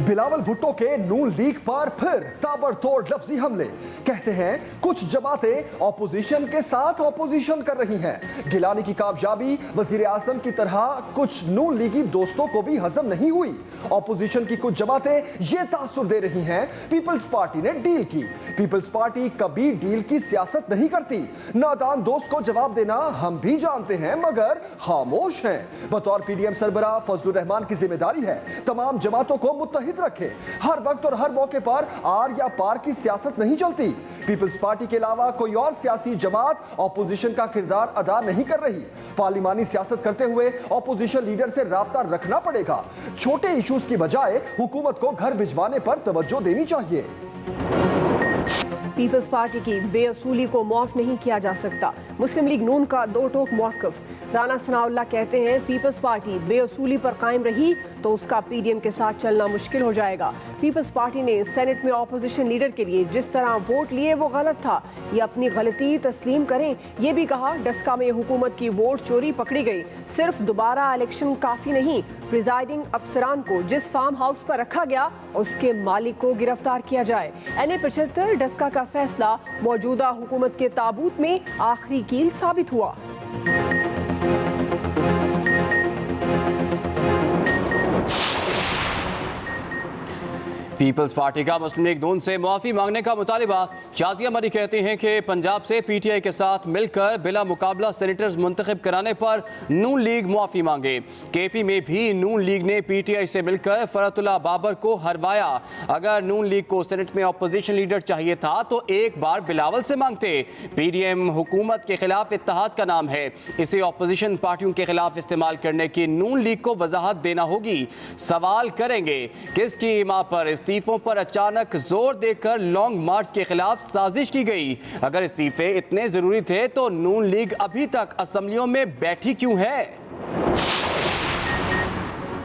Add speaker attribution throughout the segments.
Speaker 1: बिलावल भुट्टो के नून लीग पर फिर ताबड़तोड़ लफ्जी हमले। कहते हैं कुछ जमातें ऑपोजिशन के साथ ऑपोजिशन कर रही हैं। गिलानी की कामयाबी वजीर आजम की तरह कुछ नून लीगी दोस्तों को भी हजम नहीं हुई। ऑपोजिशन की कुछ जमातें ये तासुर दे रही हैं पीपल्स पार्टी ने डील की। पीपल्स पार्टी कभी डील की सियासत नहीं करती। नादान दोस्त को जवाब देना हम भी जानते हैं मगर खामोश हैं। बतौर पीडीएम सरबराह फजलुर रहमान की जिम्मेदारी है तमाम जमातों को मुत्तहिद रखे। हर वक्त और हर मौके पर आर या पार की सियासत नहीं चलती। पीपल्स पार्टी के अलावा कोई और सियासी जमात ऑपोजिशन का किरदार अदा नहीं कर रही। पार्लिमानी सियासत करते हुए ऑपोजिशन लीडर से राब्ता रखना पड़ेगा। छोटे इश्यूज की बजाय हुकूमत को घर भिजवाने पर तवज्जो देनी चाहिए।
Speaker 2: पीपल्स पार्टी की बेअसूली को माफ नहीं किया जा सकता। मुस्लिम लीग नून का दो टोक मौक़िफ़। राना सनाउल्लाह कहते हैं पीपल्स पार्टी बेअसूली पर कायम रही तो उसका पीडीएम के साथ चलना मुश्किल हो जाएगा। पीपल्स पार्टी ने सेनेट में ऑपोजिशन लीडर के लिए जिस तरह वोट लिए वो गलत था। ये अपनी गलती तस्लीम करें। ये भी कहा डस्का में हुकूमत की वोट चोरी पकड़ी गई। सिर्फ दोबारा इलेक्शन काफ़ी नहीं, प्रिजाइडिंग अफसरान को जिस फार्म हाउस पर रखा गया उसके मालिक को गिरफ्तार किया जाए। NA-75 डस्का का फैसला मौजूदा हुकूमत के ताबूत में आखिरी कील साबित हुआ।
Speaker 3: पीपल्स पार्टी का मुस्लिम लीग नून से मुआफ़ी मांगने का मुतालिबा। शाजिया मरी कहती हैं कि पंजाब से PTI के साथ मिलकर बिला मुकाबला सेनेटर्स मुंतखब कराने पर नून लीग मुआफ़ी मांगे। KP में भी नून लीग ने PTI से मिलकर फरतुल्लाह बाबर को हरवाया। अगर नून लीग को सेनेट में अपोजिशन लीडर चाहिए था तो एक बार बिलावल से मांगते। PDM हुकूमत के खिलाफ इत्तेहाद का नाम है, इसे अपोजिशन पार्टियों के खिलाफ इस्तेमाल करने की नून लीग को वजाहत देना होगी। सवाल करेंगे किसकी इमाम पर इस्तीफों पर अचानक जोर देकर लॉन्ग मार्च के खिलाफ साजिश की गई। अगर इस्तीफे इतने जरूरी थे तो नून लीग अभी तक असेंबलियों में बैठी क्यों है?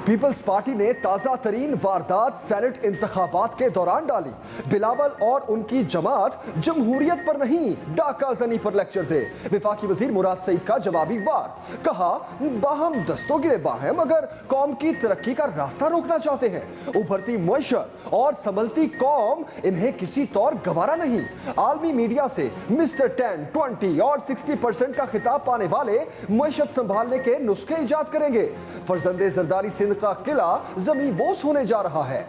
Speaker 1: पीपल्स पार्टी ने ताज़ा तरीन वारदात सेनेट इंतखाबात के दौरान डाली। बिलावल और उनकी जमात जमहूरियत पर नहीं डाका जनी पर लेक्चर दे। वफाकी वजीर मुराद सईद का जवाबी वार। कहा बाहम दस्तों गिरेबा है मगर कौम की तरक्की का रास्ता रोकना चाहते हैं। उभरती मुआशरत और संभलती कौम इन्हें किसी तौर गवारा नहीं। आलमी मीडिया से मिस्टर 10, 20 और 60% का खिताब पाने वाले मुआशरत संभालने के नुस्खे इजाद करेंगे। फरजंदे जरदारी सिंध का किला जमीन बोस होने जा रहा है।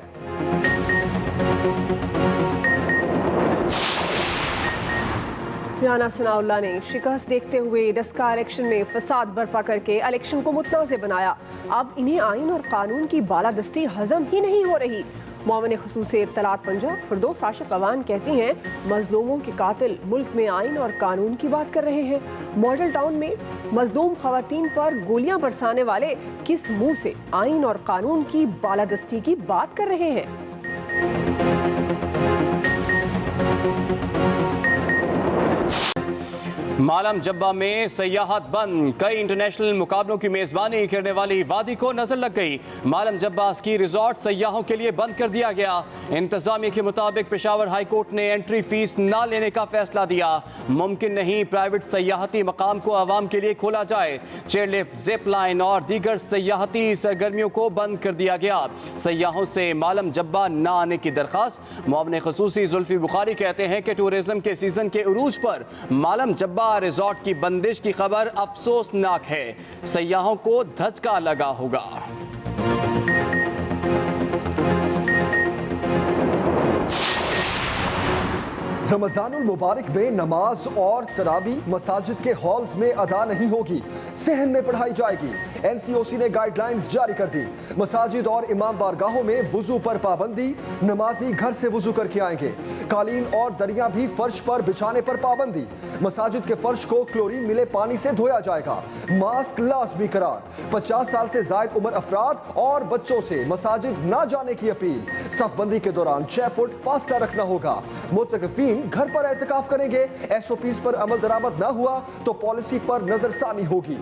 Speaker 2: राना सनाउल्लाह ने शिकस्त देखते हुए डस्का इलेक्शन में फसाद बर्पा करके इलेक्शन को मुतनाज़ बनाया। अब इन्हें आइन और कानून की बालादस्ती हजम ही नहीं हो रही। मोमिन खुसूसी इत्तलात पंजाब फिरदौस आशिक अवान कहती हैं मजलूमों के कातिल मुल्क में आइन और कानून की बात कर रहे हैं। मॉडल टाउन में मजलूम खवातीन पर गोलियां बरसाने वाले किस मुंह से आइन और कानून की बालादस्ती की बात कर रहे हैं?
Speaker 3: मालम जब्बा में सयाहत बंद। कई इंटरनेशनल मुकाबलों की मेजबानी करने वाली वादी को नजर लग गई। मालम जब्बा स्की रिजॉर्ट सयाहों के लिए बंद कर दिया गया। इंतजामिया के मुताबिक पेशावर हाई कोर्ट ने एंट्री फीस ना लेने का फैसला दिया। मुमकिन नहीं प्राइवेट सयाहती मकाम को आवाम के लिए खोला जाए। चेयरलिफ्ट, जिप लाइन और दीगर सयाहती सरगर्मियों को बंद कर दिया गया। सयाहों से मालम जब्बा ना आने की दरखास्त। मोमिन खुसूसी जुल्फी बुखारी कहते हैं कि टूरिज्म के सीजन के उरूज पर मालम जब्बा रिजॉर्ट की बंदिश की खबर अफसोसनाक है। सयाहों को धचका लगा होगा।
Speaker 1: रमजानुल मुबारक में नमाज और तरावी मसाजिद के हॉल्स में अदा नहीं होगी, सहन में पढ़ाई जाएगी। NCOC ने गाइडलाइंस जारी कर दी। मसाजिद और इमाम बारगाहों में वुजू पर पाबंदी। नमाजी घर से वुजू करके आएंगे। कालीन और दरिया भी फर्श पर बिछाने पर पाबंदी। मसाजिद के फर्श को क्लोरीन मिले पानी से धोया जाएगा। मास्क लाजमी करार। 50 साल से जायद उम्र अफराद और बच्चों से मसाजिद ना जाने की अपील। सफबंदी के दौरान 6 फुट फासला रखना होगा। मुतकफीन घर पर एहतिकाफ करेंगे। SOPs पर अमल दरामद ना हुआ तो पॉलिसी पर नजरसानी होगी।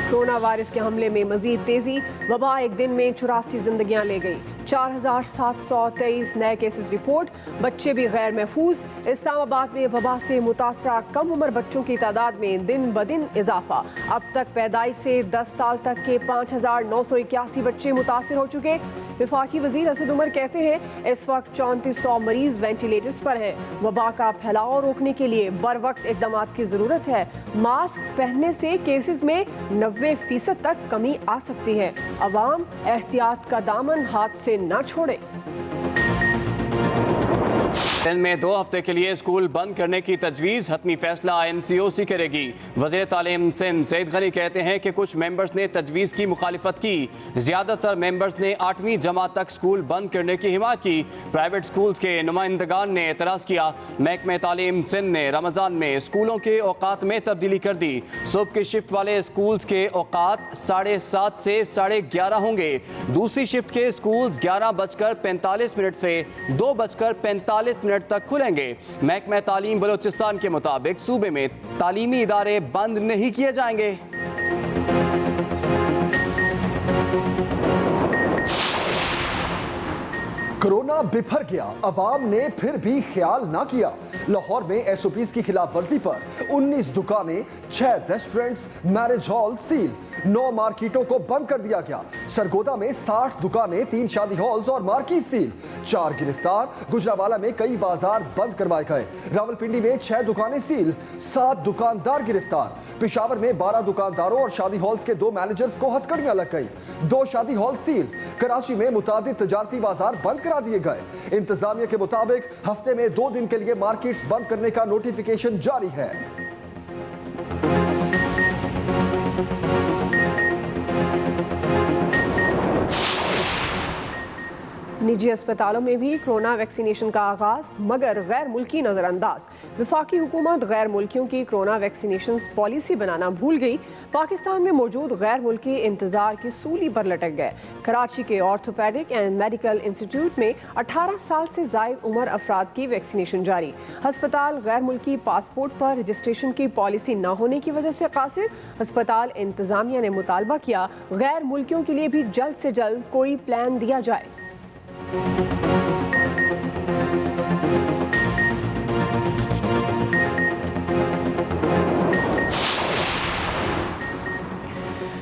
Speaker 1: कोरोना वायरस के हमले में मजीद तेजी। वबा एक दिन में 84 जिंदगियां ले गई।
Speaker 2: 4723 नए केसेस रिपोर्ट। बच्चे भी गैर महफूज। इस्लामाबाद में वबा से मुतासरा कम उम्र बच्चों की तादाद में दिन ब दिन इजाफा। अब तक पैदाइश से 10 साल तक के 5981 बच्चे मुतासर हो चुके। वफाकी वजीर असद उमर कहते हैं इस वक्त 3400 मरीज वेंटिलेटर्स पर हैं। वबा का फैलाव रोकने के लिए बर वक्त इकदाम की ज़रूरत है। मास्क पहनने से केसेस में 90% तक कमी आ सकती है। अवाम एहतियात का दामन हाथ से न छोड़े।
Speaker 3: सिंध में 2 हफ्ते के लिए स्कूल बंद करने की तजवीज़, हतमी फैसला NCOC करेगी। वज़ीर तालीम सिंध सईद गनी कहते हैं कि कुछ मेंबर्स ने तजवीज़ की मुखालिफत की। ज़्यादातर मेंबर्स ने 8वीं जमात तक स्कूल बंद करने की हिमायत की। प्राइवेट स्कूल्स के नुमाइंदगान ने एतराज़ किया। महकमे तालीम सिंध ने रमज़ान में स्कूलों के औकात में तब्दीली कर दी। सुबह की शिफ्ट वाले स्कूल्स के औकात 7:30 से 11:30 होंगे। दूसरी शिफ्ट के स्कूल्स 11:45 से 2:45 तक खुलेंगे। महकमा तालीम बलोचिस्तान के मुताबिक सूबे में तालीमी इदारे बंद नहीं किए जाएंगे।
Speaker 1: कोरोना बिफर गया, अवाम ने फिर भी ख्याल ना किया। लाहौर में SOPs की खिलाफ वर्जी पर 19 दुकानें, 6 रेस्टोरेंट्स, मैरिज हॉल सील। 9 मार्केटों को बंद कर दिया गया। सरगोदा में 60 दुकानें, 3 शादी हॉल्स और मार्केट सील। 4 गिरफ्तार। गुजरावाला में कई बाजार बंद करवाए गए। रावलपिंडी में 6 दुकानें सील, 7 दुकानदार गिरफ्तार। पेशावर में 12 दुकानदारों और शादी हॉल्स के 2 मैनेजर्स को हथकड़ियां लग गई। 2 शादी हॉल सील। कराची में मुतादिद तजारती बाजार बंद करा दिए गए। इंतजामिया के मुताबिक हफ्ते में 2 दिन के लिए मार्केट्स बंद करने का नोटिफिकेशन जारी है।
Speaker 2: निजी अस्पतालों में भी कोरोना वैक्सीनेशन का आगाज, मगर गैर मुल्की नजरअंदाज। वफाकी हुकूमत गैर मुल्कियों की कोरोना वैक्सीनेशन पॉलिसी बनाना भूल गई। पाकिस्तान में मौजूद गैर मुल्की इंतजार की सूली पर लटक गए। कराची के ऑर्थोपेडिक एंड मेडिकल इंस्टीट्यूट में 18 साल से जायद उम्र अफराद की वैक्सीनेशन जारी। अस्पताल गैर मुल्की पासपोर्ट पर रजिस्ट्रेशन की पॉलिसी न होने की वजह से कासिर। अस्पताल इंतजामिया ने मुतालबा किया गैर मुल्कियों के लिए भी जल्द से जल्द कोई प्लान दिया जाए।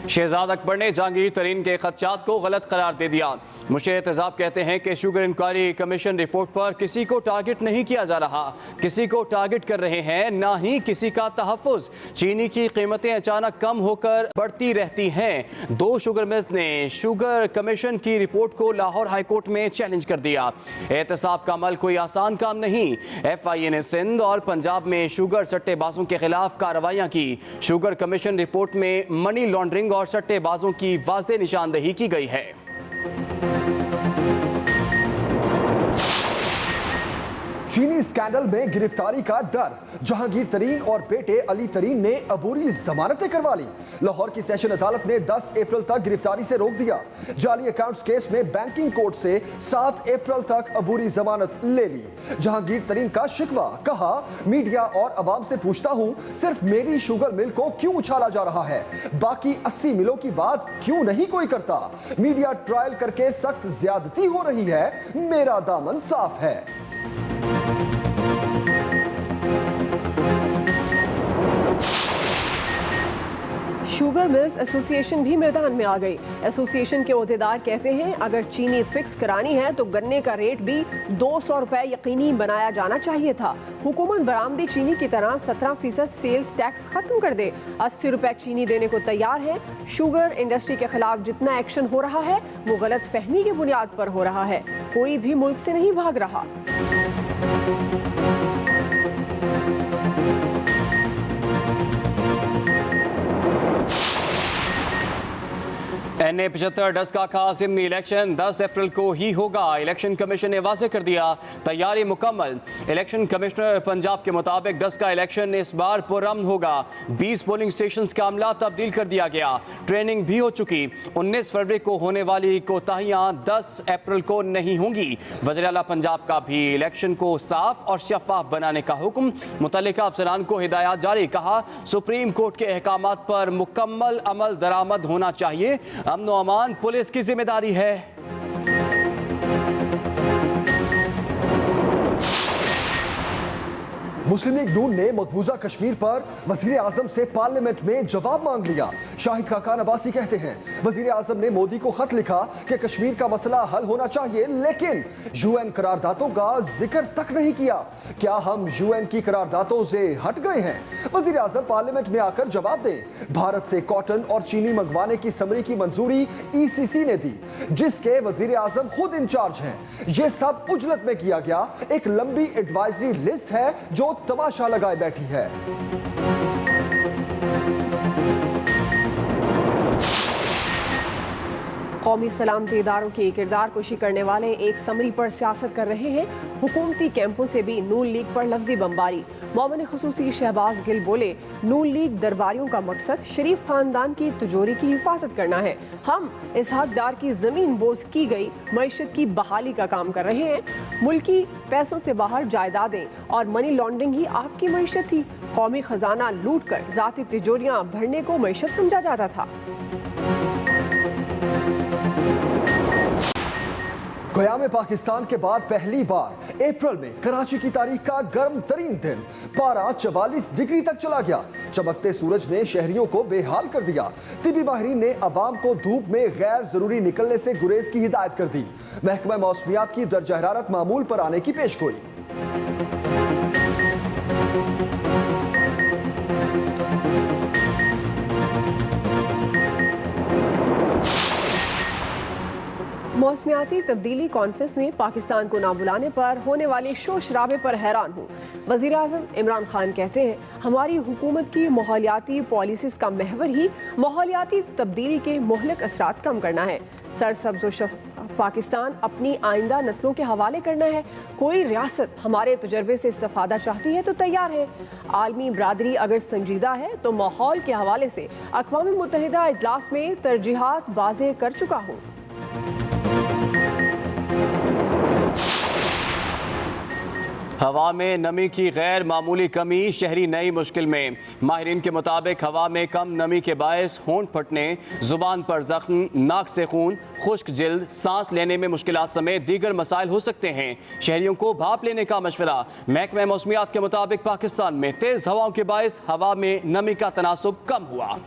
Speaker 3: शहजाद अकबर ने जहांगीर तरीन के खदशात को गलत करार दे दिया। मुशीर एहतजाब कहते हैं कि शुगर इंक्वायरी कमीशन रिपोर्ट पर किसी को टारगेट नहीं किया जा रहा। किसी को टारगेट कर रहे हैं, ना ही किसी का तहफ़्फ़ुज़। चीनी की कीमतें अचानक कम होकर बढ़ती रहती हैं। 2 शुगर मिल्स ने शुगर कमीशन की रिपोर्ट को लाहौर हाई कोर्ट में चैलेंज कर दिया। एहतसाब का अमल कोई आसान काम नहीं। FIA ने सिंध और पंजाब में शुगर सट्टेबाजों के खिलाफ कार्रवाइयाँ की। शुगर कमीशन रिपोर्ट में मनी लॉन्ड्रिंग और सट्टेबाजों की वाज़ेह निशानदेही की गई है।
Speaker 1: चीनी स्कैंडल में गिरफ्तारी का डर। जहांगीर तरीन और बेटे अली तरीन ने अबूरी जमानतें करवा ली। लाहौर की सेशन अदालत ने 10 अप्रैल तक गिरफ्तारी से रोक दिया। जाली अकाउंट्स केस में बैंकिंग कोर्ट से 7 अप्रैल तक अबूरी जमानत ले ली। जहांगीर तरीन का शिकवा, कहा मीडिया और अवाम से पूछता हूं सिर्फ मेरी शुगर मिल को क्यों उछाला जा रहा है, बाकी 80 मिलों की बात क्यों नहीं कोई करता। मीडिया ट्रायल करके सख्त ज्यादती हो रही है, मेरा दामन साफ है।
Speaker 2: शुगर मिल्स एसोसिएशन भी मैदान में आ गई। एसोसिएशन के ओहदेदार कहते हैं अगर चीनी फिक्स करानी है तो गन्ने का रेट भी 200 रुपए यकीनी बनाया जाना चाहिए था। हुकूमत बरामदी चीनी की तरह 17% सेल्स टैक्स खत्म कर दे। 80 रुपए चीनी देने को तैयार है। शुगर इंडस्ट्री के खिलाफ जितना एक्शन हो रहा है वो गलत फहमी की बुनियाद पर हो रहा है। कोई भी मुल्क से नहीं भाग रहा।
Speaker 3: NA 75 डस्का का ज़िमनी इलेक्शन 10 अप्रैल को ही होगा। इलेक्शन कमीशन ने वाज़ेह कर दिया, तैयारी मुकम्मल। इलेक्शन कमिश्नर पंजाब के मुताबिक डस्का इलेक्शन इस बार पुरअमन होगा। 20 पोलिंग स्टेशन का अमला तब्दील कर दिया गया। ट्रेनिंग भी हो चुकी। 19 फरवरी को होने वाली कोताहियाँ 10 अप्रैल को नहीं होंगी। वज़ीर आला पंजाब का भी इलेक्शन को साफ और शफाफ बनाने का हुक्म। मुतल्लिका अफसरान को हिदायत जारी। कहा सुप्रीम कोर्ट के अहकामात पर मुकम्मल अमल दरामद होना चाहिए। अमन व अमान पुलिस की जिम्मेदारी है।
Speaker 1: मुस्लिम लीग नून ने मकबूजा कश्मीर पर वजीर आजम से पार्लियामेंट में जवाब मांग लिया। शाहिद खाकान अब्बासी कहते हैं वजीर आजम ने मोदी को खत लिखा कि कश्मीर का मसला हल होना चाहिए, लेकिन यूएन करारदादों का जिक्र तक नहीं किया। क्या हम यूएन की करारदादों से हट गए हैं? वजीर आजम पार्लियामेंट में आकर जवाब दें। भारत से कॉटन और चीनी मंगवाने की समरी की मंजूरी ईसीसी ने दी, जिसके वजीर आजम खुद इंचार्ज हैं। यह सब उजलत में किया गया। एक लंबी एडवाइजरी लिस्ट है जो तमाशा लगाए बैठी है।
Speaker 2: कौमी सलामती इदारों की किरदार कुशी करने वाले एक समरी पर सियासत कर रहे हैं। हुकूमती कैंपों से भी नून लीग पर लफ्जी बमबारी। मोमिन खुसूसी शहबाज गिल बोले, नून लीग दरबारियों का मकसद शरीफ खानदान की तिजोरी की हिफाजत करना है। हम इस हकदार की जमीन बोझ की गई मईशत की बहाली का काम कर रहे हैं। मुल्की पैसों से बाहर जायदादें और मनी लॉन्ड्रिंग ही आपकी मईशत थी। कौमी खजाना लूट कर जाती तिजोरियां भरने को मईशत समझा जाता था।
Speaker 1: क़याम पाकिस्तान के बाद पहली बार अप्रैल में कराची की तारीख का गर्म तरीन दिन पारा 44 डिग्री तक चला गया। चमकते सूरज ने शहरियों को बेहाल कर दिया। तिबी माहिरीन ने अवाम को धूप में गैर जरूरी निकलने से गुरेज की हिदायत कर दी। महकमा मौसमियात की दर्जा हरारत मामूल पर आने की पेशगोई।
Speaker 2: मौसमियाती तब्दीली कॉन्फ्रेंस में पाकिस्तान को ना बुलाने पर होने वाले शोर शराबे पर हैरान हूँ। वज़ीर आज़म इमरान खान कहते हैं हमारी हुकूमत की माहौलियाती पॉलिसीज़ का महवर ही माहौलियाती तब्दीली के मुहलिक असरात कम करना है। सरसब्ज़ पाकिस्तान अपनी आइंदा नस्लों के हवाले करना है। कोई रियासत हमारे तजर्बे से इस्तेफादा चाहती है तो तैयार है। आलमी बरादरी अगर संजीदा है तो माहौल के हवाले से अक़वाम मुत्तहिदा इजलास में तरजीहात वाज़ेह कर चुका हूँ।
Speaker 3: हवा में नमी की गैर मामूली कमी शहरी नई मुश्किल में। माहिरीन के मुताबिक हवा में कम नमी के बायस होंठ फटने, जुबान पर जख्म, नाक से खून, खुश्क जिल्द, सांस लेने में मुश्किलात समेत दीगर मसाइल हो सकते हैं। शहरियों को भाप लेने का मशवरा। महकमा मौसमियात के मुताबिक पाकिस्तान में तेज हवाओं के बायस हवा में नमी का तनासुब कम हुआ।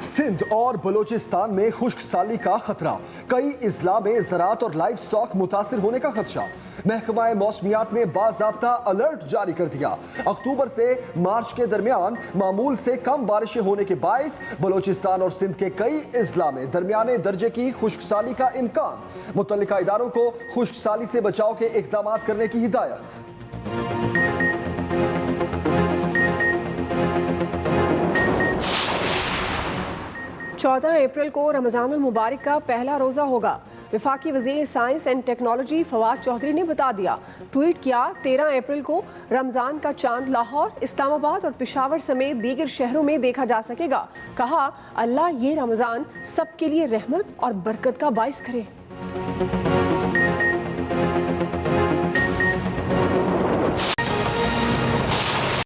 Speaker 1: सिंध और बलोचिस्तान में खुश्क साली का खतरा। कई इजला में ज़राअत और लाइव स्टॉक मुतासिर होने का खदशा। महकमा मौसमियात ने बाज़ाब्ता अलर्ट जारी कर दिया। अक्टूबर से मार्च के दरमियान मामूल से कम बारिशें होने के बायस बलोचिस्तान और सिंध के कई इजला में दरमियाने दर्जे की खुश्क साली का इम्कान। मुतल्लिका इदारों को खुश्क साली से बचाव के इक़दाम करने की हिदायत।
Speaker 2: 14 अप्रैल को रमज़ान अल मुबारक का पहला रोज़ा होगा। वफाकी वज़ीर science and technology Fawad Chaudhry ने बता दिया। ट्वीट किया, 13 अप्रैल को रमज़ान का चांद लाहौर, इस्लामाबाद और पेशावर समेत दीगर शहरों में देखा जा सकेगा। कहा, अल्लाह ये रमज़ान सबके लिए रहमत और बरकत का बाइस करे।